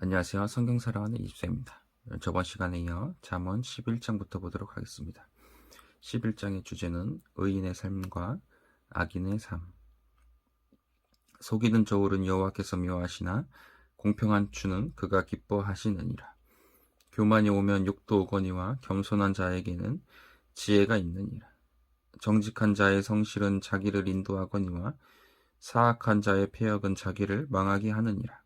안녕하세요. 성경 살아가는 20세입니다. 저번 시간에 이어 잠언 11장부터 보도록 하겠습니다. 11장의 주제는 의인의 삶과 악인의 삶. 속이는 저울은 여호와께서 미워하시나 공평한 추는 그가 기뻐하시느니라. 교만이 오면 욕도 오거니와 겸손한 자에게는 지혜가 있느니라. 정직한 자의 성실은 자기를 인도하거니와 사악한 자의 패역은 자기를 망하게 하느니라.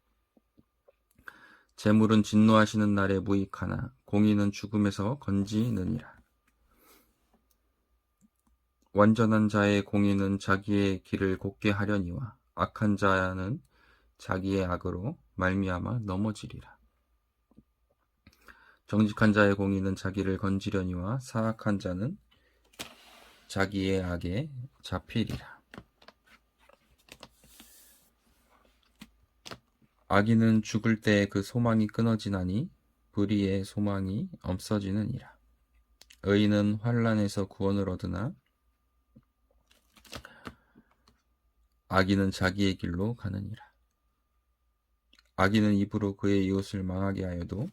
재물은 진노하시는 날에 무익하나 공의는 죽음에서 건지느니라. 완전한 자의 공의는 자기의 길을 곱게 하려니와 악한 자는 자기의 악으로 말미암아 넘어지리라. 정직한 자의 공의는 자기를 건지려니와 사악한 자는 자기의 악에 잡히리라. 악인은 죽을 때에 그 소망이 끊어지나니 불의의 소망이 없어지느니라. 의인은 환난에서 구원을 얻으나 악인은 자기의 길로 가느니라. 악인은 입으로 그의 이웃을 망하게 하여도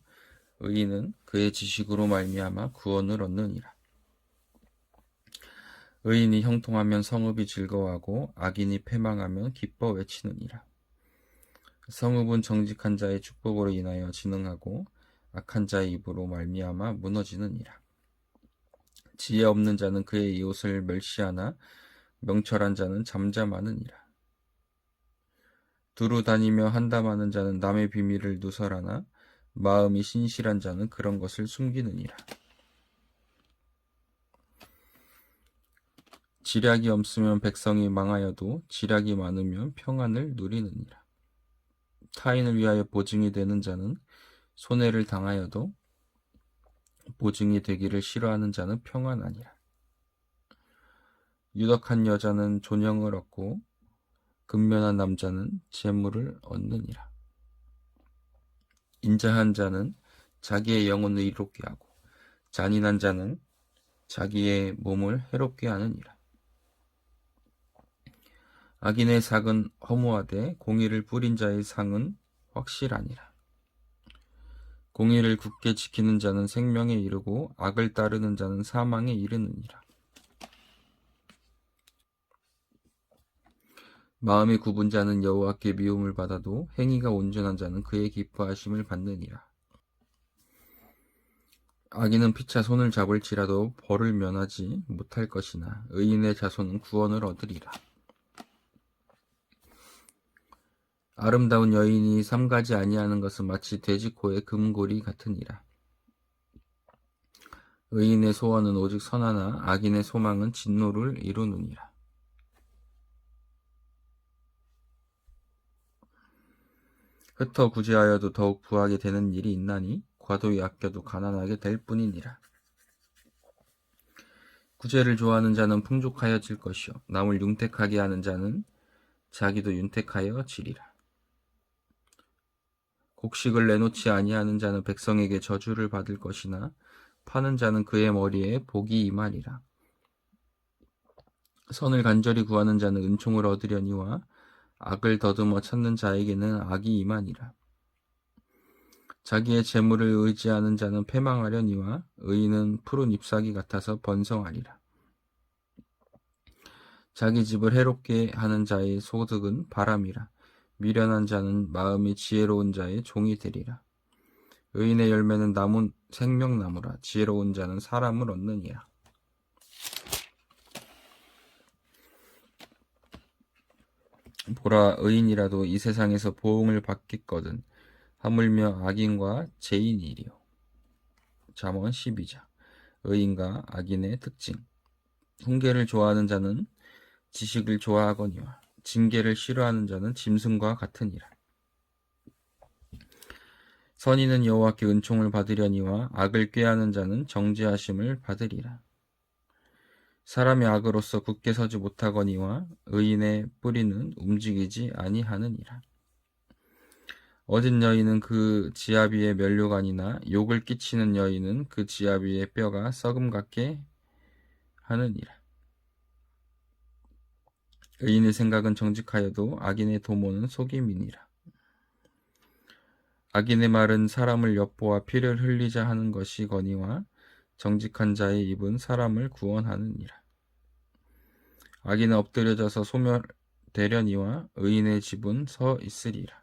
의인은 그의 지식으로 말미암아 구원을 얻느니라. 의인이 형통하면 성읍이 즐거워하고 악인이 패망하면 기뻐 외치느니라. 성읍은 정직한 자의 축복으로 인하여 진흥하고 악한 자의 입으로 말미암아 무너지느니라. 지혜 없는 자는 그의 이웃을 멸시하나 명철한 자는 잠잠하느니라. 두루 다니며 한담하는 자는 남의 비밀을 누설하나 마음이 신실한 자는 그런 것을 숨기느니라. 지략이 없으면 백성이 망하여도 지략이 많으면 평안을 누리느니라. 타인을 위하여 보증이 되는 자는 손해를 당하여도 보증이 되기를 싫어하는 자는 평안하니라. 유덕한 여자는 존영을 얻고 근면한 남자는 재물을 얻느니라. 인자한 자는 자기의 영혼을 이롭게 하고 잔인한 자는 자기의 몸을 해롭게 하느니라. 악인의 삭은 허무하되 공의를 뿌린 자의 상은 확실하니라. 공의를 굳게 지키는 자는 생명에 이르고 악을 따르는 자는 사망에 이르느니라. 마음이 굽은 자는 여호와께 미움을 받아도 행위가 온전한 자는 그의 기뻐하심을 받느니라. 악인은 피차 손을 잡을지라도 벌을 면하지 못할 것이나 의인의 자손은 구원을 얻으리라. 아름다운 여인이 삼가지 아니하는 것은 마치 돼지코의 금고리 같으니라. 의인의 소원은 오직 선하나 악인의 소망은 진노를 이루느니라. 흩어 구제하여도 더욱 부하게 되는 일이 있나니 과도히 아껴도 가난하게 될 뿐이니라. 구제를 좋아하는 자는 풍족하여질 것이요 남을 융택하게 하는 자는 자기도 윤택하여 지리라. 곡식을 내놓지 아니하는 자는 백성에게 저주를 받을 것이나 파는 자는 그의 머리에 복이 임하리라. 선을 간절히 구하는 자는 은총을 얻으려니와 악을 더듬어 찾는 자에게는 악이 임하니라. 자기의 재물을 의지하는 자는 패망하려니와 의인은 푸른 잎사귀 같아서 번성하리라. 자기 집을 해롭게 하는 자의 소득은 바람이라. 미련한 자는 마음이 지혜로운 자의 종이 되리라. 의인의 열매는 나무 생명나무라. 지혜로운 자는 사람을 얻느니라. 보라, 의인이라도 이 세상에서 보응을 받겠거든 하물며 악인과 죄인이리요. 잠언 12장. 의인과 악인의 특징. 훈계를 좋아하는 자는 지식을 좋아하거니와 징계를 싫어하는 자는 짐승과 같으니라. 선인은 여호와께 은총을 받으려니와 악을 꾀하는 자는 정죄하심을 받으리라. 사람이 악으로서 굳게 서지 못하거니와 의인의 뿌리는 움직이지 아니하느니라. 얻은 여인은 그 지압 위에 면류관이나 욕을 끼치는 여인은 그 지압 위에 뼈가 썩음 같게 하느니라. 의인의 생각은 정직하여도 악인의 도모는 속임이니라. 악인의 말은 사람을 엿보아 피를 흘리자 하는 것이거니와 정직한 자의 입은 사람을 구원하느니라. 악인은 엎드려져서 소멸되려니와 의인의 집은 서 있으리라.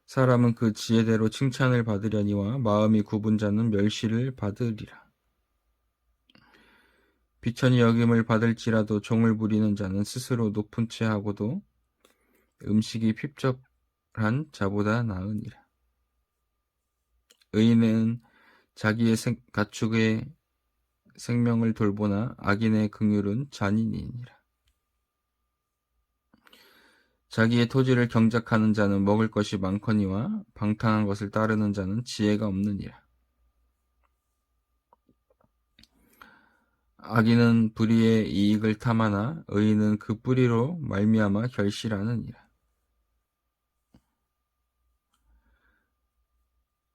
사람은 그 지혜대로 칭찬을 받으려니와 마음이 굽은 자는 멸시를 받으리라. 비천이 여김을 받을지라도 종을 부리는 자는 스스로 높은 채 하고도 음식이 핍적한 자보다 나으니라. 의인은 자기의 가축의 생명을 돌보나 악인의 긍휼은 잔인이니라. 자기의 토지를 경작하는 자는 먹을 것이 많거니와 방탕한 것을 따르는 자는 지혜가 없느니라. 악인은 불의의 이익을 탐하나 의인은 그 뿌리로 말미암아 결실하느니라.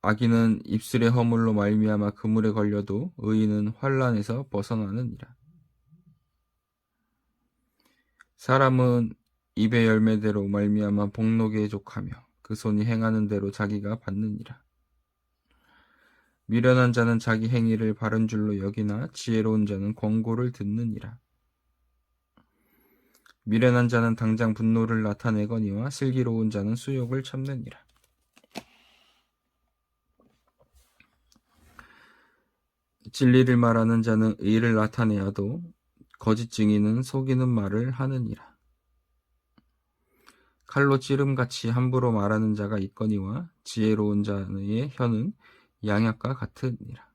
악인은 입술의 허물로 말미암아 그물에 걸려도 의인은 환난에서 벗어나느니라. 사람은 입의 열매대로 말미암아 복록에 족하며 그 손이 행하는 대로 자기가 받느니라. 미련한 자는 자기 행위를 바른 줄로 여기나 지혜로운 자는 권고를 듣느니라. 미련한 자는 당장 분노를 나타내거니와 슬기로운 자는 수욕을 참느니라. 진리를 말하는 자는 의를 나타내어도 거짓 증인은 속이는 말을 하느니라. 칼로 찌름같이 함부로 말하는 자가 있거니와 지혜로운 자의 혀는 양약과 같으니라.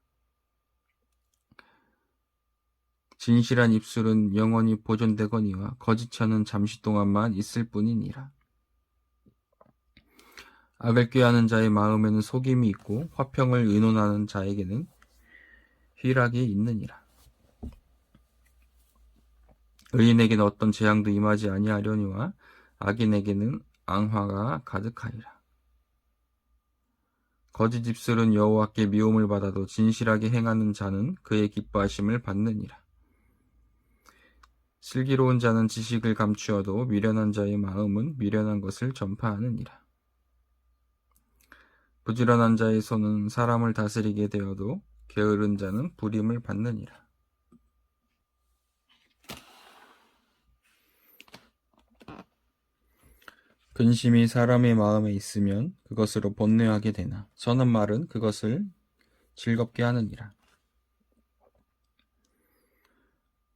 진실한 입술은 영원히 보존되거니와 거짓 혀는 잠시 동안만 있을 뿐이니라. 악을 꾀하는 자의 마음에는 속임이 있고 화평을 의논하는 자에게는 희락이 있느니라. 의인에게는 어떤 재앙도 임하지 아니하려니와 악인에게는 앙화가 가득하리라. 거짓 입술은 여호와께 미움을 받아도 진실하게 행하는 자는 그의 기뻐하심을 받느니라. 슬기로운 자는 지식을 감추어도 미련한 자의 마음은 미련한 것을 전파하느니라. 부지런한 자의 손은 사람을 다스리게 되어도 게으른 자는 부림을 받느니라. 근심이 사람의 마음에 있으면 그것으로 번뇌하게 되나 선한 말은 그것을 즐겁게 하느니라.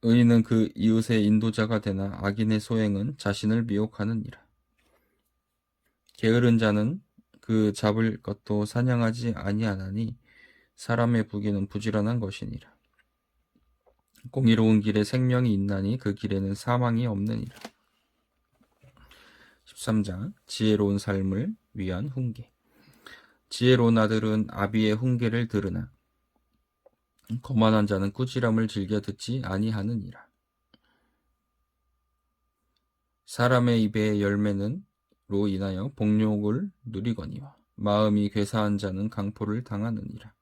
의인은 그 이웃의 인도자가 되나 악인의 소행은 자신을 미혹하느니라. 게으른 자는 그 잡을 것도 사냥하지 아니하나니 사람의 부귀는 부지런한 것이니라. 공의로운 길에 생명이 있나니 그 길에는 사망이 없느니라. 13장 지혜로운 삶을 위한 훈계. 지혜로운 아들은 아비의 훈계를 들으나 거만한 자는 꾸지람을 즐겨 듣지 아니하느니라. 사람의 입의 열매는 로 인하여 복욕을 누리거니와 마음이 괴사한 자는 강포를 당하느니라.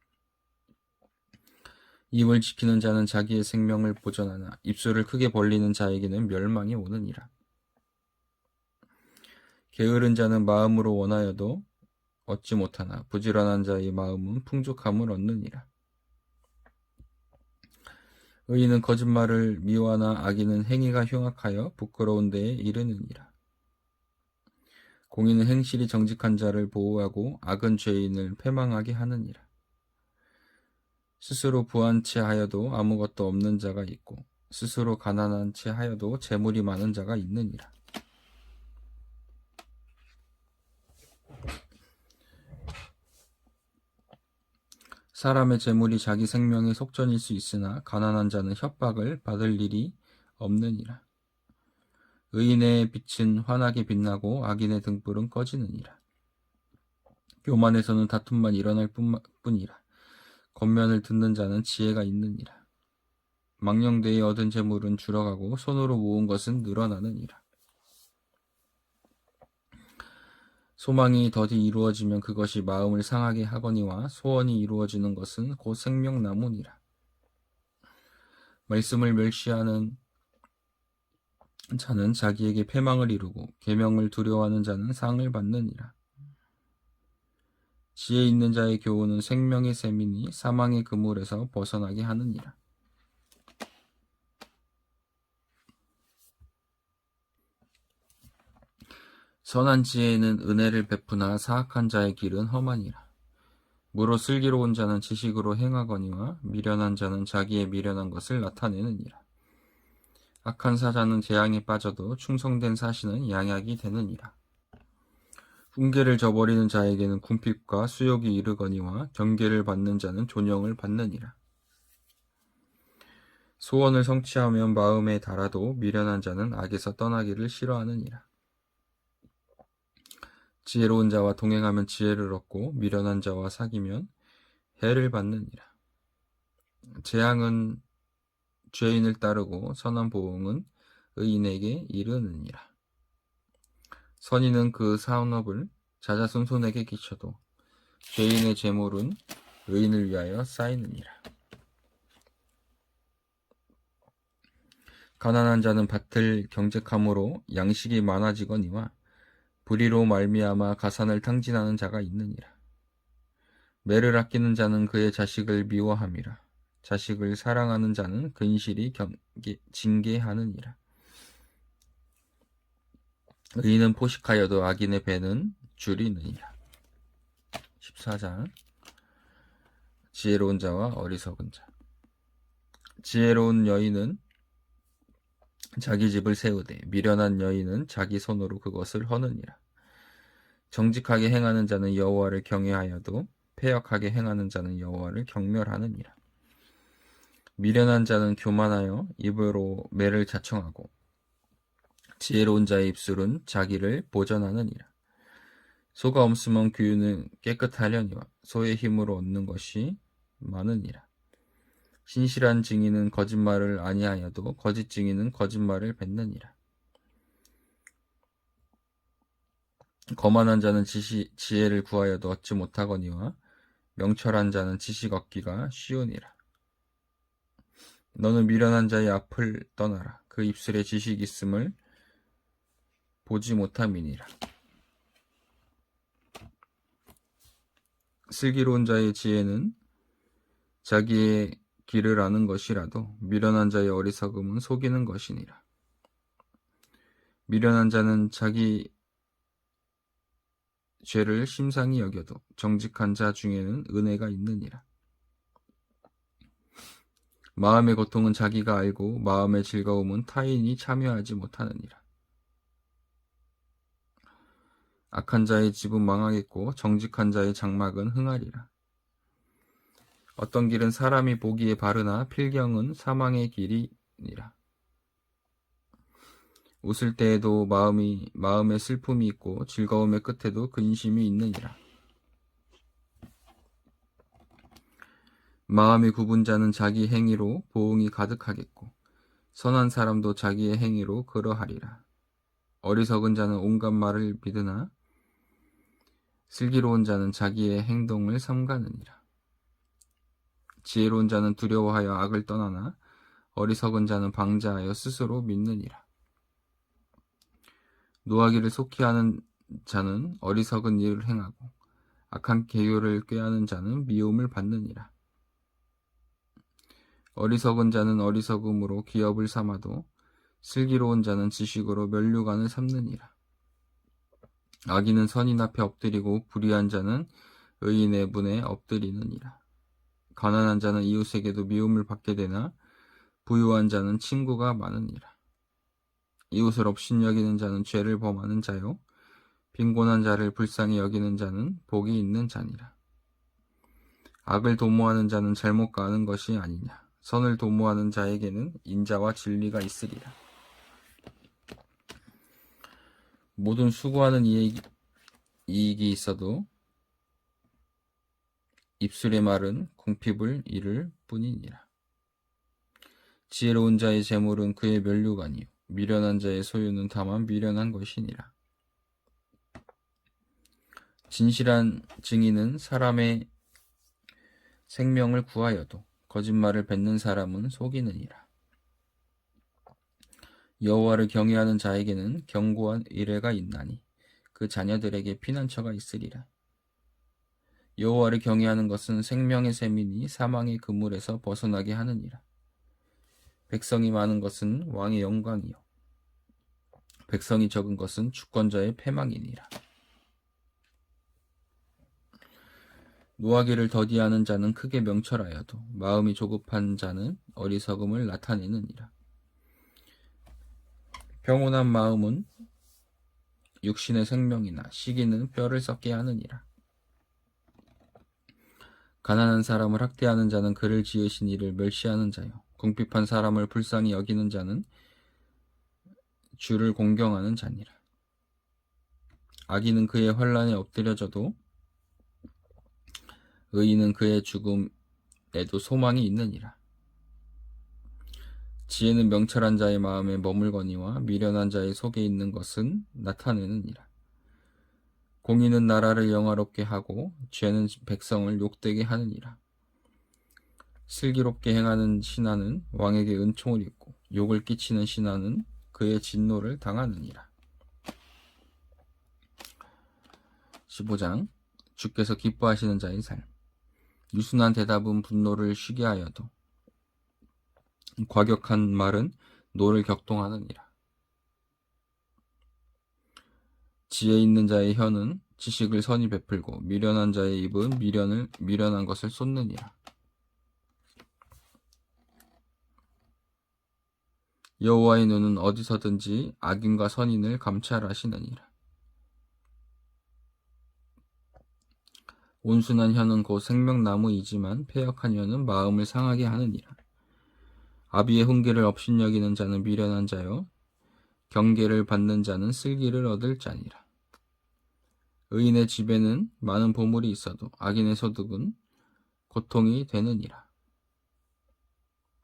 입을 지키는 자는 자기의 생명을 보전하나 입술을 크게 벌리는 자에게는 멸망이 오느니라. 게으른 자는 마음으로 원하여도 얻지 못하나 부지런한 자의 마음은 풍족함을 얻느니라. 의인은 거짓말을 미워하나 악인은 행위가 흉악하여 부끄러운 데에 이르느니라. 공의는 행실이 정직한 자를 보호하고 악은 죄인을 패망하게 하느니라. 스스로 부한 채 하여도 아무것도 없는 자가 있고 스스로 가난한 채 하여도 재물이 많은 자가 있느니라. 사람의 재물이 자기 생명의 속전일 수 있으나 가난한 자는 협박을 받을 일이 없느니라. 의인의 빛은 환하게 빛나고 악인의 등불은 꺼지느니라. 교만에서는 다툼만 일어날 뿐이라. 권면을 듣는 자는 지혜가 있느니라. 망령되이 얻은 재물은 줄어가고 손으로 모은 것은 늘어나느니라. 소망이 더디 이루어지면 그것이 마음을 상하게 하거니와 소원이 이루어지는 것은 곧 생명나무니라. 말씀을 멸시하는 자는 자기에게 패망을 이루고 계명을 두려워하는 자는 상을 받느니라. 지혜 있는 자의 교훈은 생명의 샘이니 사망의 그물에서 벗어나게 하느니라. 선한 지혜는 은혜를 베푸나 사악한 자의 길은 험하니라. 무로 슬기로운 자는 지식으로 행하거니와 미련한 자는 자기의 미련한 것을 나타내느니라. 악한 사자는 재앙에 빠져도 충성된 사신은 양약이 되느니라. 훈계를 저버리는 자에게는 궁핍과 수욕이 이르거니와 경계를 받는 자는 존영을 받느니라. 소원을 성취하면 마음에 달아도 미련한 자는 악에서 떠나기를 싫어하느니라. 지혜로운 자와 동행하면 지혜를 얻고 미련한 자와 사귀면 해를 받느니라. 재앙은 죄인을 따르고 선한 보응은 의인에게 이르느니라. 선인은 그 산업을 자자손손에게 끼쳐도 죄인의 재물은 의인을 위하여 쌓이느니라. 가난한 자는 밭을 경작함으로 양식이 많아지거니와 불의로 말미암아 가산을 탕진하는 자가 있느니라. 매를 아끼는 자는 그의 자식을 미워함이라. 자식을 사랑하는 자는 근실이 징계하느니라. 의인은 포식하여도 악인의 배는 줄이느니라. 14장 지혜로운 자와 어리석은 자. 지혜로운 여인은 자기 집을 세우되 미련한 여인은 자기 손으로 그것을 허느니라. 정직하게 행하는 자는 여호와를 경외하여도 패역하게 행하는 자는 여호와를 경멸하느니라. 미련한 자는 교만하여 입으로 매를 자청하고 지혜로운 자의 입술은 자기를 보전하느니라. 소가 없으면 규유는 깨끗하려니와 소의 힘으로 얻는 것이 많으니라. 신실한 증인은 거짓말을 아니하여도 거짓 증인은 거짓말을 뱉느니라. 거만한 자는 지혜를 구하여도 얻지 못하거니와 명철한 자는 지식 얻기가 쉬우니라. 너는 미련한 자의 앞을 떠나라. 그 입술에 지식 있음을 보지 못함이니라. 슬기로운 자의 지혜는 자기의 길을 아는 것이라도 미련한 자의 어리석음은 속이는 것이니라. 미련한 자는 자기 죄를 심상히 여겨도 정직한 자 중에는 은혜가 있느니라. 마음의 고통은 자기가 알고 마음의 즐거움은 타인이 참여하지 못하느니라. 악한 자의 집은 망하겠고 정직한 자의 장막은 흥하리라. 어떤 길은 사람이 보기에 바르나 필경은 사망의 길이니라. 웃을 때에도 마음에 슬픔이 있고 즐거움의 끝에도 근심이 있느니라. 마음이 굽은 자는 자기 행위로 보응이 가득하겠고 선한 사람도 자기의 행위로 그러하리라. 어리석은 자는 온갖 말을 믿으나 슬기로운 자는 자기의 행동을 삼가느니라. 지혜로운 자는 두려워하여 악을 떠나나 어리석은 자는 방자하여 스스로 믿느니라. 노하기를 속히 하는 자는 어리석은 일을 행하고 악한 계율을 꾀하는 자는 미움을 받느니라. 어리석은 자는 어리석음으로 기업을 삼아도 슬기로운 자는 지식으로 면류관을 삼느니라. 악인은 선인 앞에 엎드리고 불의한 자는 의인의 문에 엎드리느니라. 가난한 자는 이웃에게도 미움을 받게 되나 부유한 자는 친구가 많으니라. 이웃을 업신여기는 자는 죄를 범하는 자요 빈곤한 자를 불쌍히 여기는 자는 복이 있는 자니라. 악을 도모하는 자는 잘못 가는 것이 아니냐. 선을 도모하는 자에게는 인자와 진리가 있으리라. 모든 수고하는 이익이 있어도 입술의 말은 궁핍을 이룰 뿐이니라. 지혜로운 자의 재물은 그의 면류관이요 미련한 자의 소유는 다만 미련한 것이니라. 진실한 증인은 사람의 생명을 구하여도 거짓말을 뱉는 사람은 속이느니라. 여호와를 경외하는 자에게는 견고한 의뢰가 있나니 그 자녀들에게 피난처가 있으리라. 여호와를 경외하는 것은 생명의 샘이니 사망의 그물에서 벗어나게 하느니라. 백성이 많은 것은 왕의 영광이요 백성이 적은 것은 주권자의 패망이니라. 노하기를 더디하는 자는 크게 명철하여도 마음이 조급한 자는 어리석음을 나타내느니라. 평온한 마음은 육신의 생명이나 시기는 뼈를 썩게 하느니라. 가난한 사람을 학대하는 자는 그를 지으신 이를 멸시하는 자요 궁핍한 사람을 불쌍히 여기는 자는 주를 공경하는 자니라. 악인은 그의 환난에 엎드려져도 의인은 그의 죽음에도 소망이 있느니라. 지혜는 명철한 자의 마음에 머물거니와 미련한 자의 속에 있는 것은 나타내느니라. 공의는 나라를 영화롭게 하고 죄는 백성을 욕되게 하느니라. 슬기롭게 행하는 신하는 왕에게 은총을 입고 욕을 끼치는 신하는 그의 진노를 당하느니라. 15장 주께서 기뻐하시는 자의 삶. 유순한 대답은 분노를 쉬게 하여도 과격한 말은 노를 격동하느니라. 지혜 있는 자의 혀는 지식을 선히 베풀고 미련한 자의 입은 미련한 것을 쏟느니라. 여호와의 눈은 어디서든지 악인과 선인을 감찰하시느니라. 온순한 혀는 곧 생명나무이지만 패역한 혀는 마음을 상하게 하느니라. 아비의 훈계를 업신여기는 자는 미련한 자요 경계를 받는 자는 슬기를 얻을 자니라. 의인의 집에는 많은 보물이 있어도 악인의 소득은 고통이 되느니라.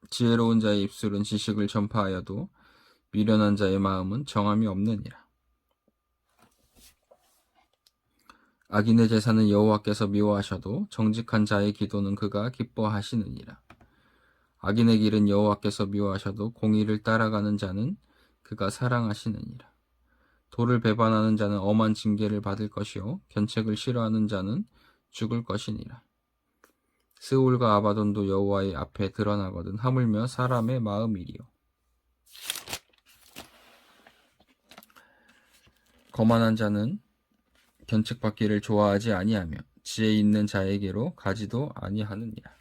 지혜로운 자의 입술은 지식을 전파하여도 미련한 자의 마음은 정함이 없느니라. 악인의 제사는 여호와께서 미워하셔도 정직한 자의 기도는 그가 기뻐하시느니라. 악인의 길은 여호와께서 미워하셔도 공의를 따라가는 자는 그가 사랑하시느니라. 도를 배반하는 자는 엄한 징계를 받을 것이요 견책을 싫어하는 자는 죽을 것이니라. 스울과 아바돈도 여호와의 앞에 드러나거든 하물며 사람의 마음이리요. 거만한 자는 견책받기를 좋아하지 아니하며 지혜 있는 자에게로 가지도 아니하느니라.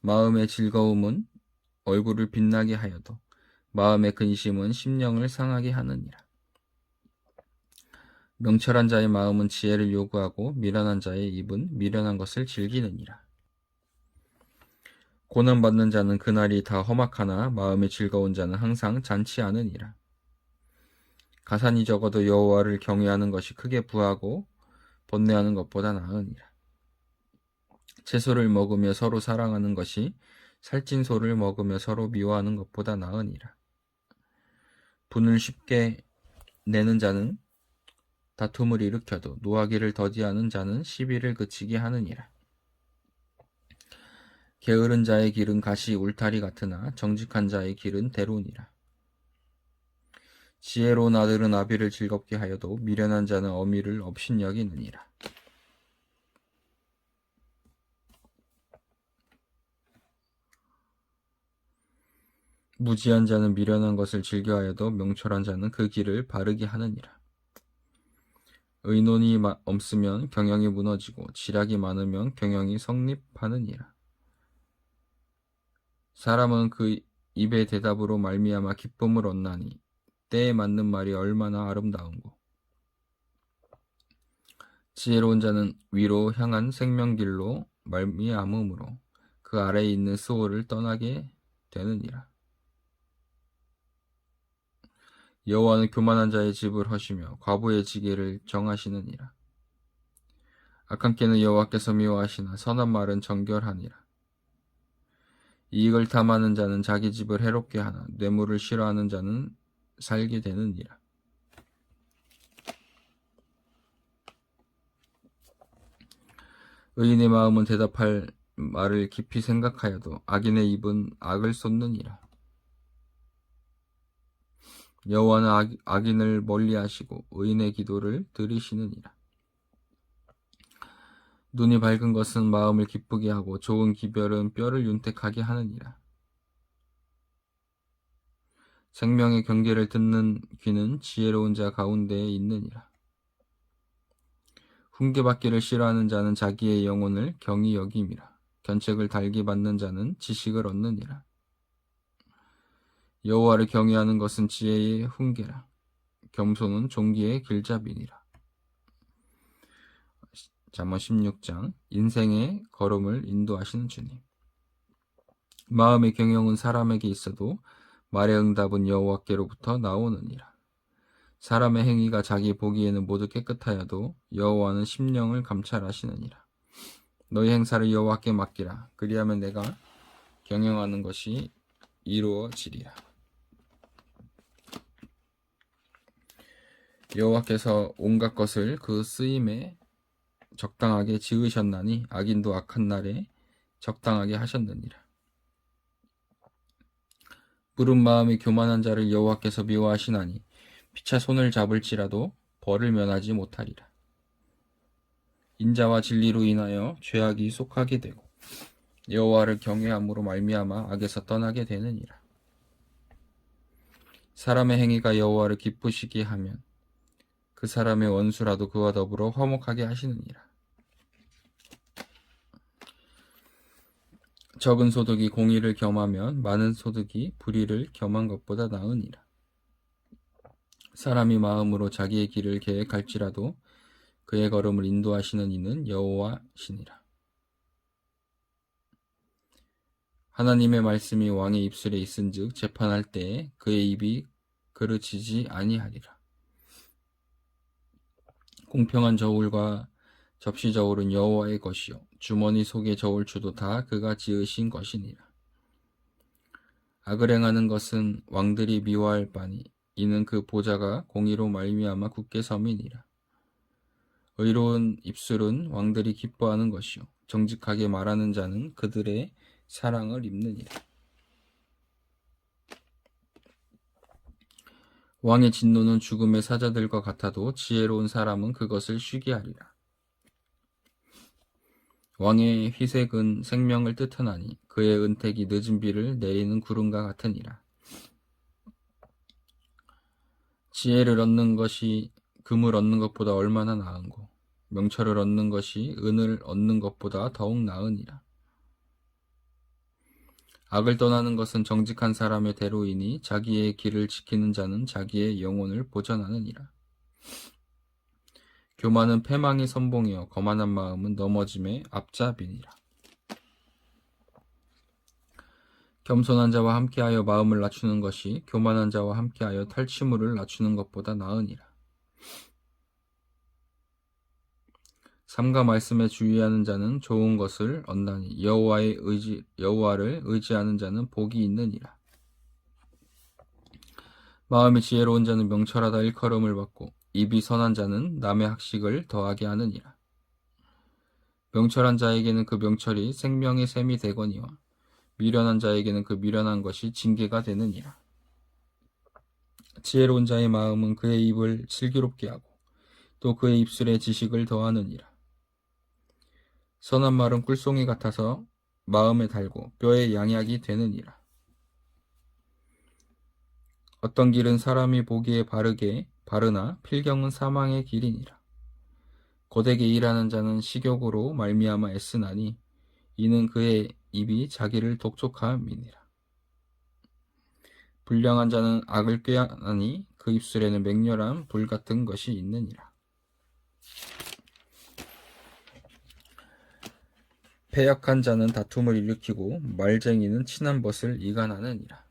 마음의 즐거움은 얼굴을 빛나게 하여도 마음의 근심은 심령을 상하게 하느니라. 명철한 자의 마음은 지혜를 요구하고 미련한 자의 입은 미련한 것을 즐기느니라. 고난받는 자는 그날이 다 험악하나 마음이 즐거운 자는 항상 잔치하느니라. 가산이 적어도 여호와를 경외하는 것이 크게 부하고 번뇌하는 것보다 나으니라. 채소를 먹으며 서로 사랑하는 것이 살찐 소를 먹으며 서로 미워하는 것보다 나으니라. 분을 쉽게 내는 자는 다툼을 일으켜도 노하기를 더디하는 자는 시비를 그치게 하느니라. 게으른 자의 길은 가시 울타리 같으나 정직한 자의 길은 대로니라. 지혜로운 아들은 아비를 즐겁게 하여도 미련한 자는 어미를 업신여기느니라. 무지한 자는 미련한 것을 즐겨하여도 명철한 자는 그 길을 바르게 하느니라. 의논이 없으면 경영이 무너지고 지략이 많으면 경영이 성립하느니라. 사람은 그 입의 대답으로 말미암아 기쁨을 얻나니 때에 맞는 말이 얼마나 아름다운고. 지혜로운 자는 위로 향한 생명길로 말미암음으로 그 아래에 있는 스올을 떠나게 되느니라. 여호와는 교만한 자의 집을 허시며 과부의 지게를 정하시느니라. 악한 깨는 여호와께서 미워하시나 선한 말은 정결하니라. 이익을 탐하는 자는 자기 집을 해롭게 하나 뇌물을 싫어하는 자는 살게 되느니라. 의인의 마음은 대답할 말을 깊이 생각하여도 악인의 입은 악을 쏟느니라. 여호와는 악인을 멀리하시고 의인의 기도를 들으시느니라. 눈이 밝은 것은 마음을 기쁘게 하고 좋은 기별은 뼈를 윤택하게 하느니라. 생명의 경계를 듣는 귀는 지혜로운 자 가운데에 있느니라. 훈계받기를 싫어하는 자는 자기의 영혼을 경히 여김이라. 견책을 달게 받는 자는 지식을 얻느니라. 여호와를 경외하는 것은 지혜의 훈계라. 겸손은 종기의 길잡이니라. 잠언 16장 인생의 걸음을 인도하시는 주님. 마음의 경영은 사람에게 있어도 말의 응답은 여호와께로부터 나오느니라. 사람의 행위가 자기 보기에는 모두 깨끗하여도 여호와는 심령을 감찰하시느니라. 너희 행사를 여호와께 맡기라. 그리하면 내가 경영하는 것이 이루어지리라. 여호와께서 온갖 것을 그 쓰임에 적당하게 지으셨나니 악인도 악한 날에 적당하게 하셨느니라. 부른 마음이 교만한 자를 여호와께서 미워하시나니 피차 손을 잡을지라도 벌을 면하지 못하리라. 인자와 진리로 인하여 죄악이 속하게 되고 여호와를 경외함으로 말미암아 악에서 떠나게 되느니라. 사람의 행위가 여호와를 기쁘시게 하면 그 사람의 원수라도 그와 더불어 화목하게 하시느니라. 적은 소득이 공의를 겸하면 많은 소득이 불의를 겸한 것보다 나으니라. 사람이 마음으로 자기의 길을 계획할지라도 그의 걸음을 인도하시는 이는 여호와시니라. 하나님의 말씀이 왕의 입술에 있은즉 재판할 때에 그의 입이 그르치지 아니하리라. 공평한 저울과 접시 저울은 여호와의 것이요 주머니 속의 저울추도 다 그가 지으신 것이니라. 악을 행하는 것은 왕들이 미워할 바니 이는 그 보좌가 공의로 말미암아 굳게 섬이니라. 의로운 입술은 왕들이 기뻐하는 것이요 정직하게 말하는 자는 그들의 사랑을 입느니라. 왕의 진노는 죽음의 사자들과 같아도 지혜로운 사람은 그것을 쉬게 하리라. 왕의 희색은 생명을 뜻하나니 그의 은택이 늦은 비를 내리는 구름과 같으니라. 지혜를 얻는 것이 금을 얻는 것보다 얼마나 나은고 명철을 얻는 것이 은을 얻는 것보다 더욱 나으니라. 악을 떠나는 것은 정직한 사람의 대로이니 자기의 길을 지키는 자는 자기의 영혼을 보전하느니라. 교만은 패망의 선봉이요 거만한 마음은 넘어짐의 앞잡이니라. 겸손한 자와 함께하여 마음을 낮추는 것이 교만한 자와 함께하여 탈취물을 낮추는 것보다 나으니라. 삼가 말씀에 주의하는 자는 좋은 것을 얻나니 여호와를 의지하는 자는 복이 있느니라. 마음이 지혜로운 자는 명철하다 일컬음을 받고 입이 선한 자는 남의 학식을 더하게 하느니라. 명철한 자에게는 그 명철이 생명의 샘이 되거니와 미련한 자에게는 그 미련한 것이 징계가 되느니라. 지혜로운 자의 마음은 그의 입을 슬기롭게 하고 또 그의 입술에 지식을 더하느니라. 선한 말은 꿀송이 같아서 마음에 달고 뼈에 양약이 되느니라. 어떤 길은 사람이 보기에 바르나 필경은 사망의 길이니라. 고되게 일하는 자는 식욕으로 말미암아 애쓰나니 이는 그의 입이 자기를 독촉함이니라. 불량한 자는 악을 꾀하나니 그 입술에는 맹렬한 불 같은 것이 있느니라. 패역한 자는 다툼을 일으키고 말쟁이는 친한 벗을 이간하느니라.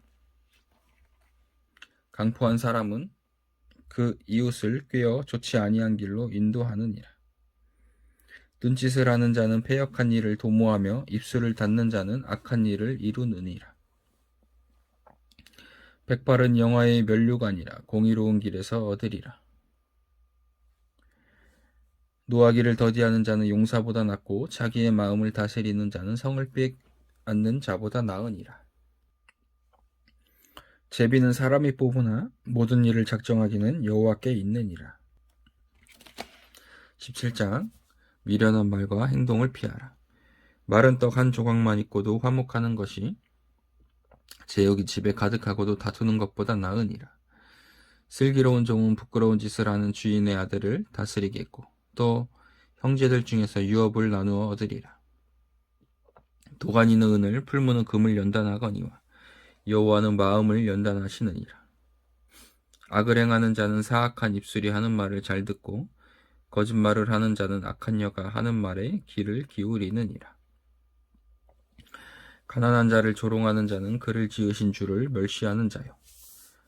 강포한 사람은 그 이웃을 꾀어 좋지 아니한 길로 인도하느니라. 눈짓을 하는 자는 패역한 일을 도모하며 입술을 닫는 자는 악한 일을 이루느니라. 백발은 영화의 면류관이라 공의로운 길에서 얻으리라. 노하기를 더디하는 자는 용사보다 낫고 자기의 마음을 다스리는 자는 성을 빼앗는 자보다 나으니라. 제비는 사람이 뽑으나 모든 일을 작정하기는 여호와께 있느니라. 17장 미련한 말과 행동을 피하라. 마른 떡 한 조각만 있고도 화목하는 것이 제욕이 집에 가득하고도 다투는 것보다 나으니라. 슬기로운 종은 부끄러운 짓을 하는 주인의 아들을 다스리겠고 또 형제들 중에서 유업을 나누어 얻으리라. 도가니는 은을 풀무는 금을 연단하거니와 여호와는 마음을 연단하시느니라. 악을 행하는 자는 사악한 입술이 하는 말을 잘 듣고 거짓말을 하는 자는 악한 여가 하는 말에 귀를 기울이느니라. 가난한 자를 조롱하는 자는 그를 지으신 주를 멸시하는 자요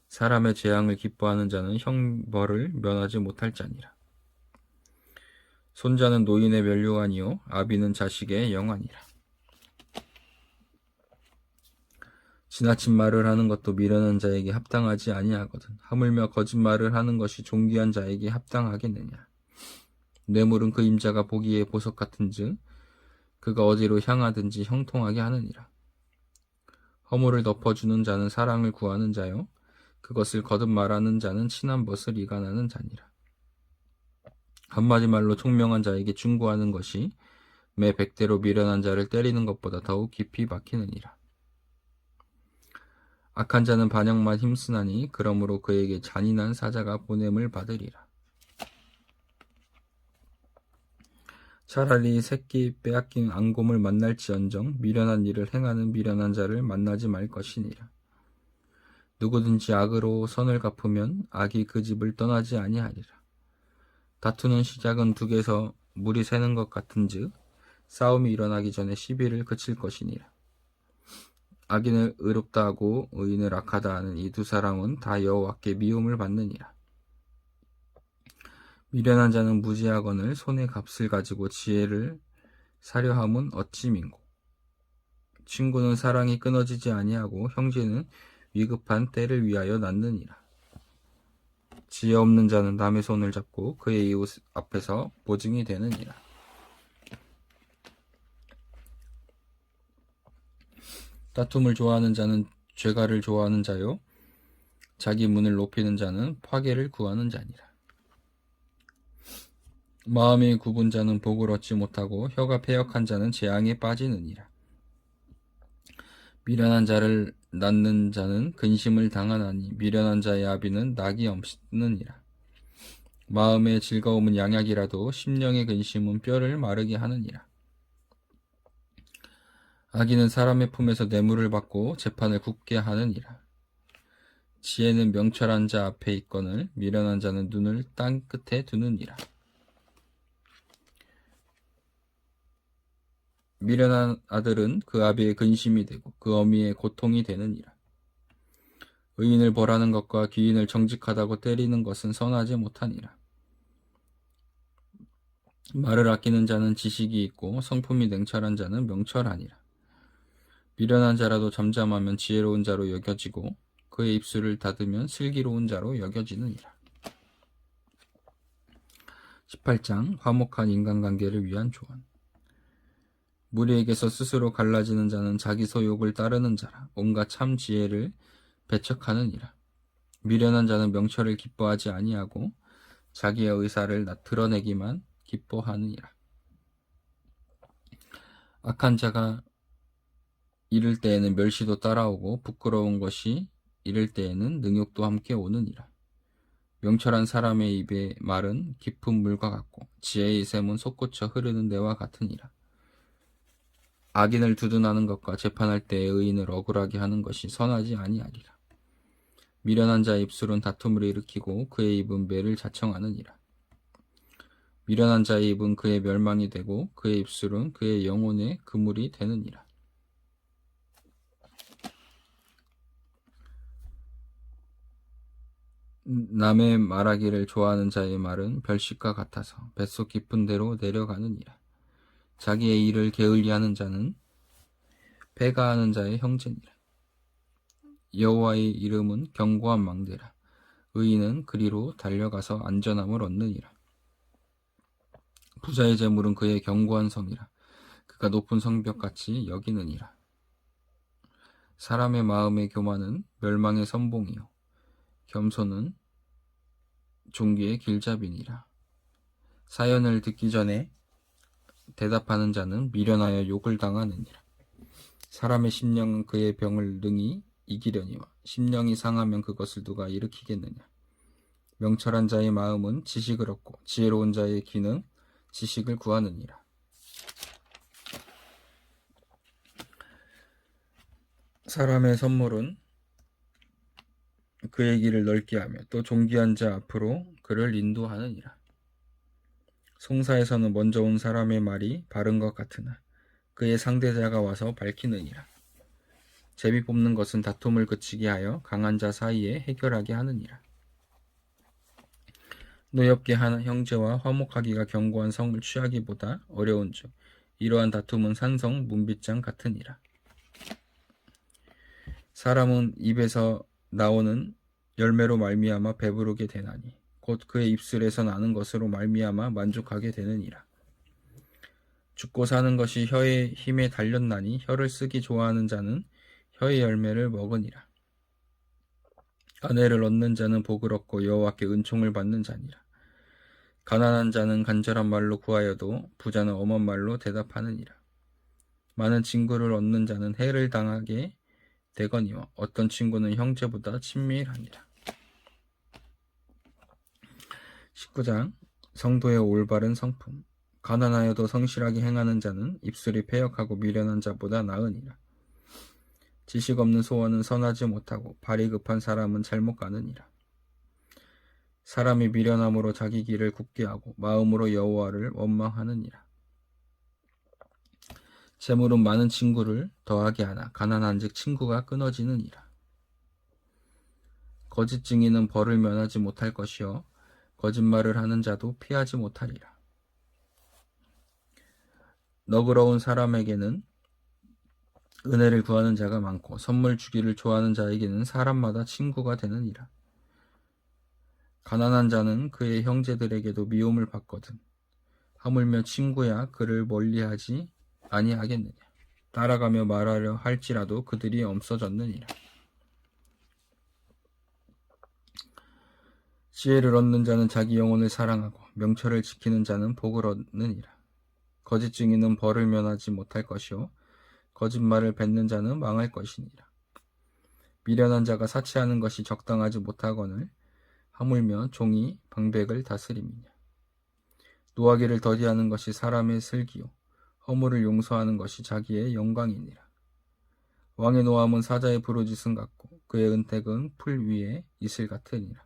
사람의 재앙을 기뻐하는 자는 형벌을 면하지 못할 자니라. 손자는 노인의 면류관이요 아비는 자식의 영환이라. 지나친 말을 하는 것도 미련한 자에게 합당하지 아니하거든 하물며 거짓말을 하는 것이 존귀한 자에게 합당하겠느냐. 뇌물은 그 임자가 보기에 보석 같은즉 그가 어디로 향하든지 형통하게 하느니라. 허물을 덮어주는 자는 사랑을 구하는 자요 그것을 거듭 말하는 자는 친한 벗을 이간하는 자니라. 한마디 말로 총명한 자에게 충고하는 것이 매 100대로 미련한 자를 때리는 것보다 더욱 깊이 박히느니라. 악한 자는 반역만 힘쓰나니 그러므로 그에게 잔인한 사자가 보냄을 받으리라. 차라리 새끼 빼앗긴 앙곰을 만날지언정 미련한 일을 행하는 미련한 자를 만나지 말 것이니라. 누구든지 악으로 선을 갚으면 악이 그 집을 떠나지 아니하리라. 다투는 시작은 둑에서 물이 새는 것 같은즉 싸움이 일어나기 전에 시비를 그칠 것이니라. 악인을 의롭다 하고 의인을 악하다 하는 이 두 사람은 다 여호와께 미움을 받느니라. 미련한 자는 무지하거늘 손에 값을 가지고 지혜를 사려함은 어찌 민고. 친구는 사랑이 끊어지지 아니하고 형제는 위급한 때를 위하여 낳느니라. 지혜 없는 자는 남의 손을 잡고 그의 이웃 앞에서 보증이 되느니라. 다툼을 좋아하는 자는 죄가를 좋아하는 자요 자기 문을 높이는 자는 파괴를 구하는 자니라. 마음이 굽은 자는 복을 얻지 못하고 혀가 패역한 자는 재앙에 빠지느니라. 미련한 자를 낳는 자는 근심을 당하나니 미련한 자의 아비는 낙이 없느니라. 마음의 즐거움은 양약이라도 심령의 근심은 뼈를 마르게 하느니라. 악인은 사람의 품에서 뇌물을 받고 재판을 굳게 하느니라. 지혜는 명철한 자 앞에 있거늘 미련한 자는 눈을 땅 끝에 두느니라. 미련한 아들은 그 아비의 근심이 되고 그 어미의 고통이 되느니라. 의인을 벌하는 것과 귀인을 정직하다고 때리는 것은 선하지 못하니라. 말을 아끼는 자는 지식이 있고 성품이 냉철한 자는 명철하니라. 미련한 자라도 잠잠하면 지혜로운 자로 여겨지고 그의 입술을 닫으면 슬기로운 자로 여겨지느니라. 18장 화목한 인간관계를 위한 조언. 무리에게서 스스로 갈라지는 자는 자기 소욕을 따르는 자라 온갖 참 지혜를 배척하느니라. 미련한 자는 명철을 기뻐하지 아니하고 자기의 의사를 드러내기만 기뻐하느니라. 악한 자가 이를 때에는 멸시도 따라오고 부끄러운 것이 이를 때에는 능욕도 함께 오느니라. 명철한 사람의 입의 말은 깊은 물과 같고 지혜의 샘은 솟구쳐 흐르는 데와 같으니라. 악인을 두둔하는 것과 재판할 때에 의인을 억울하게 하는 것이 선하지 아니하리라. 미련한 자의 입술은 다툼을 일으키고 그의 입은 매를 자청하느니라. 미련한 자의 입은 그의 멸망이 되고 그의 입술은 그의 영혼의 그물이 되느니라. 남의 말하기를 좋아하는 자의 말은 별식과 같아서 뱃속 깊은 데로 내려가느니라. 자기의 일을 게을리하는 자는 패가하는 자의 형제니라. 여호와의 이름은 견고한 망대라. 의인은 그리로 달려가서 안전함을 얻느니라. 부자의 재물은 그의 견고한 성이라. 그가 높은 성벽같이 여기느니라. 사람의 마음의 교만은 멸망의 선봉이요 겸손은 종기의 길잡이니라. 사연을 듣기 전에 대답하는 자는 미련하여 욕을 당하느니라. 사람의 심령은 그의 병을 능히 이기려니와 심령이 상하면 그것을 누가 일으키겠느냐. 명철한 자의 마음은 지식을 얻고 지혜로운 자의 귀는 지식을 구하느니라. 사람의 선물은 그의 길을 넓게 하며 또 존귀한 자 앞으로 그를 인도하느니라. 송사에서는 먼저 온 사람의 말이 바른 것 같으나 그의 상대자가 와서 밝히느니라. 제비 뽑는 것은 다툼을 그치게 하여 강한 자 사이에 해결하게 하느니라. 노엽게 하는 형제와 화목하기가 견고한 성을 취하기보다 어려운즉 이러한 다툼은 산성 문빗장 같으니라. 사람은 입에서 나오는 열매로 말미암아 배부르게 되나니 곧 그의 입술에서 나는 것으로 말미암아 만족하게 되느니라. 죽고 사는 것이 혀의 힘에 달렸나니 혀를 쓰기 좋아하는 자는 혀의 열매를 먹으니라. 아내를 얻는 자는 복을 얻고 여호와께 은총을 받는 자니라. 가난한 자는 간절한 말로 구하여도 부자는 엄한 말로 대답하느니라. 많은 친구를 얻는 자는 해를 당하게 되거니와 어떤 친구는 형제보다 친밀하니라. 19장 성도의 올바른 성품. 가난하여도 성실하게 행하는 자는 입술이 패역하고 미련한 자보다 나으니라. 지식 없는 소원은 선하지 못하고 발이 급한 사람은 잘못 가느니라. 사람이 미련함으로 자기 길을 굳게 하고 마음으로 여호와를 원망하느니라. 재물은 많은 친구를 더하게 하나 가난한즉 친구가 끊어지느니라. 거짓 증인은 벌을 면하지 못할 것이요 거짓말을 하는 자도 피하지 못하리라. 너그러운 사람에게는 은혜를 구하는 자가 많고 선물 주기를 좋아하는 자에게는 사람마다 친구가 되느니라. 가난한 자는 그의 형제들에게도 미움을 받거든 하물며 친구야 그를 멀리하지 아니하겠느냐. 따라가며 말하려 할지라도 그들이 없어졌느니라. 지혜를 얻는 자는 자기 영혼을 사랑하고 명철을 지키는 자는 복을 얻느니라. 거짓 증인은 벌을 면하지 못할 것이요 거짓말을 뱉는 자는 망할 것이니라. 미련한 자가 사치하는 것이 적당하지 못하거늘 하물며 종이 방백을 다스림이냐. 노하기를 더디하는 것이 사람의 슬기요 허물을 용서하는 것이 자기의 영광이니라. 왕의 노함은 사자의 부르짖음 같고 그의 은택은 풀 위에 이슬 같으니라.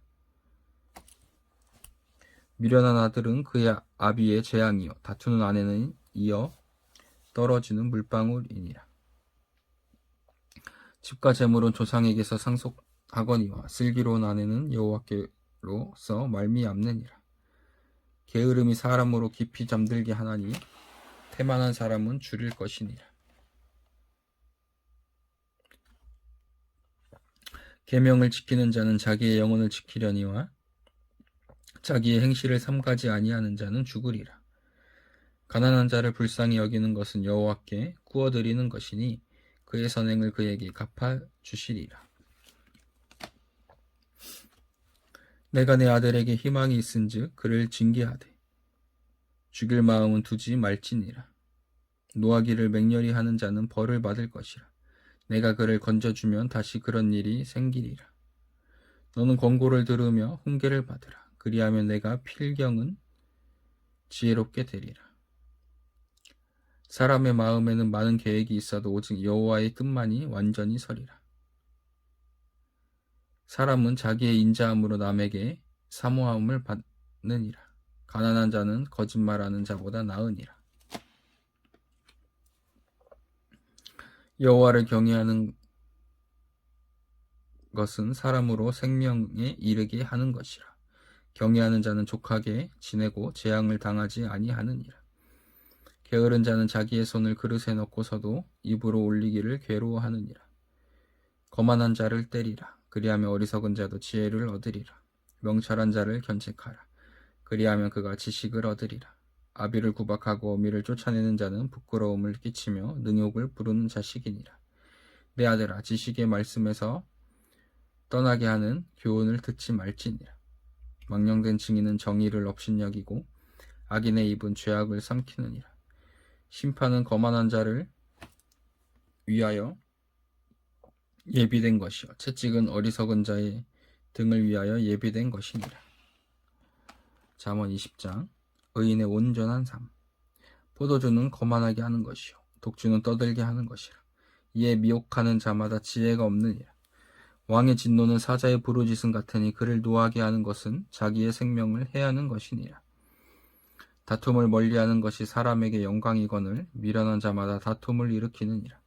미련한 아들은 그의 아비의 재앙이요 다투는 아내는 이어 떨어지는 물방울이니라. 집과 재물은 조상에게서 상속하거니와 슬기로운 아내는 여호와께로서 말미암느니라. 게으름이 사람으로 깊이 잠들게 하나니 태만한 사람은 줄일 것이니라. 계명을 지키는 자는 자기의 영혼을 지키려니와 자기의 행실을 삼가지 아니하는 자는 죽으리라. 가난한 자를 불쌍히 여기는 것은 여호와께 구워드리는 것이니 그의 선행을 그에게 갚아주시리라. 내가 내 아들에게 희망이 있은즉 그를 징계하되 죽일 마음은 두지 말지니라. 노하기를 맹렬히 하는 자는 벌을 받을 것이라. 내가 그를 건져주면 다시 그런 일이 생기리라. 너는 권고를 들으며 훈계를 받으라. 그리하면 내가 필경은 지혜롭게 되리라. 사람의 마음에는 많은 계획이 있어도 오직 여호와의 뜻만이 완전히 서리라. 사람은 자기의 인자함으로 남에게 사모함을 받느니라. 가난한 자는 거짓말하는 자보다 나으니라. 여호와를 경외하는 것은 사람으로 생명에 이르게 하는 것이라. 경외하는 자는 족하게 지내고 재앙을 당하지 아니하느니라. 게으른 자는 자기의 손을 그릇에 넣고서도 입으로 올리기를 괴로워하느니라. 거만한 자를 때리라. 그리하면 어리석은 자도 지혜를 얻으리라. 명철한 자를 견책하라. 그리하면 그가 지식을 얻으리라. 아비를 구박하고 어미를 쫓아내는 자는 부끄러움을 끼치며 능욕을 부르는 자식이니라. 내 아들아, 지식의 말씀에서 떠나게 하는 교훈을 듣지 말지니라. 망령된 증인은 정의를 업신여기고 악인의 입은 죄악을 삼키느니라. 심판은 거만한 자를 위하여 예비된 것이요 채찍은 어리석은 자의 등을 위하여 예비된 것이니라. 잠언 20장. 의인의 온전한 삶. 포도주는 거만하게 하는 것이요 독주는 떠들게 하는 것이라. 이에 미혹하는 자마다 지혜가 없느니라. 왕의 진노는 사자의 부르짖음 같으니 그를 노하게 하는 것은 자기의 생명을 해하는 것이니라. 다툼을 멀리하는 것이 사람에게 영광이거늘 미련한 자마다 다툼을 일으키느니라.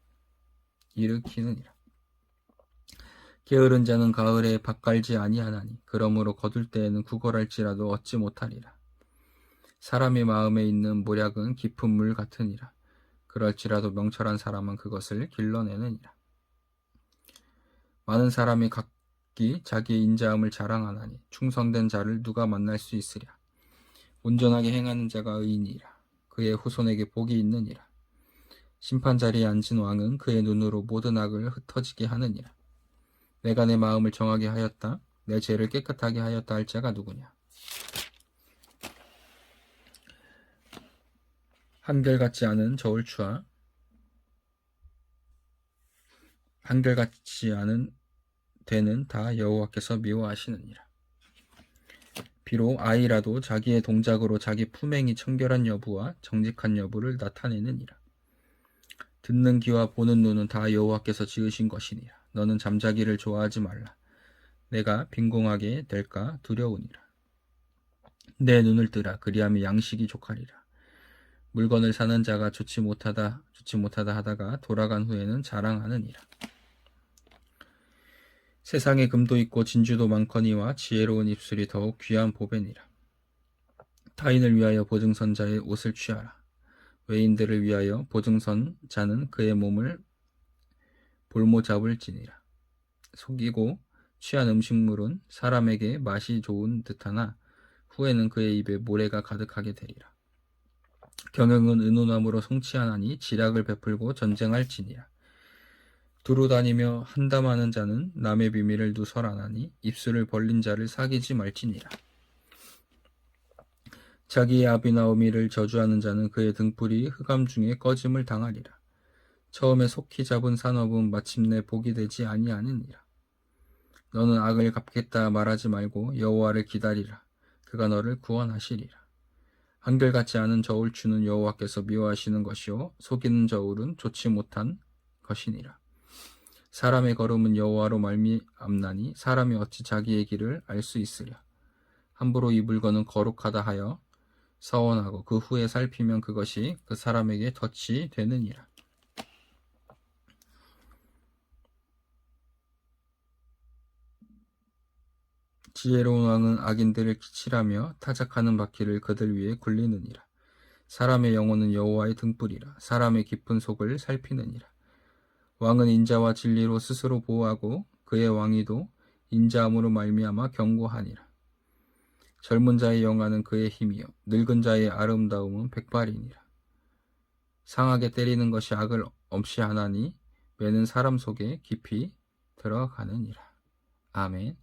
게으른 자는 가을에 밭 갈지 아니하나니 그러므로 거둘 때에는 구걸할지라도 얻지 못하리라. 사람의 마음에 있는 모략은 깊은 물 같으니라. 그럴지라도 명철한 사람은 그것을 길러내느니라. 많은 사람이 각기 자기의 인자함을 자랑하나니 충성된 자를 누가 만날 수 있으랴. 온전하게 행하는 자가 의인이라. 그의 후손에게 복이 있느니라. 심판 자리에 앉은 왕은 그의 눈으로 모든 악을 흩어지게 하느니라. 내가 내 마음을 정하게 하였다. 내 죄를 깨끗하게 하였다 할 자가 누구냐. 한결같지 않은 저울추와 한결같지 않은 되는 다 여호와께서 미워하시느니라. 비록 아이라도 자기의 동작으로 자기 품행이 청결한 여부와 정직한 여부를 나타내느니라. 듣는 귀와 보는 눈은 다 여호와께서 지으신 것이니라. 너는 잠자기를 좋아하지 말라. 내가 빈궁하게 될까 두려우니라. 내 눈을 뜨라. 그리하면 양식이 족하리라. 물건을 사는 자가 좋지 못하다 하다가 돌아간 후에는 자랑하느니라. 세상에 금도 있고 진주도 많거니와 지혜로운 입술이 더욱 귀한 보배니라. 타인을 위하여 보증선자의 옷을 취하라. 외인들을 위하여 보증선자는 그의 몸을 볼모 잡을지니라. 속이고 취한 음식물은 사람에게 맛이 좋은 듯하나 후에는 그의 입에 모래가 가득하게 되리라. 경영은 은은함으로 성취하나니 지략을 베풀고 전쟁할지니라. 두루 다니며 한담하는 자는 남의 비밀을 누설하나니 입술을 벌린 자를 사귀지 말지니라. 자기의 아비나 어미를 저주하는 자는 그의 등불이 흑암 중에 꺼짐을 당하리라. 처음에 속히 잡은 산업은 마침내 복이 되지 아니하느니라. 너는 악을 갚겠다 말하지 말고 여호와를 기다리라. 그가 너를 구원하시리라. 한결같지 않은 저울추는 여호와께서 미워하시는 것이요 속이는 저울은 좋지 못한 것이니라. 사람의 걸음은 여호와로 말미암나니 사람이 어찌 자기의 길을 알 수 있으랴. 함부로 이 물건은 거룩하다 하여 서원하고 그 후에 살피면 그것이 그 사람에게 덫이 되느니라. 지혜로운 왕은 악인들을 기칠하며 타작하는 바퀴를 그들 위에 굴리느니라. 사람의 영혼은 여호와의 등불이라. 사람의 깊은 속을 살피느니라. 왕은 인자와 진리로 스스로 보호하고 그의 왕위도 인자함으로 말미암아 견고하니라. 젊은 자의 영화는 그의 힘이요 늙은 자의 아름다움은 백발이니라. 상하게 때리는 것이 악을 엄시하나니 매는 사람 속에 깊이 들어가느니라. 아멘.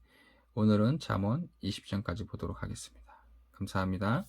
오늘은 잠언 20장까지 보도록 하겠습니다. 감사합니다.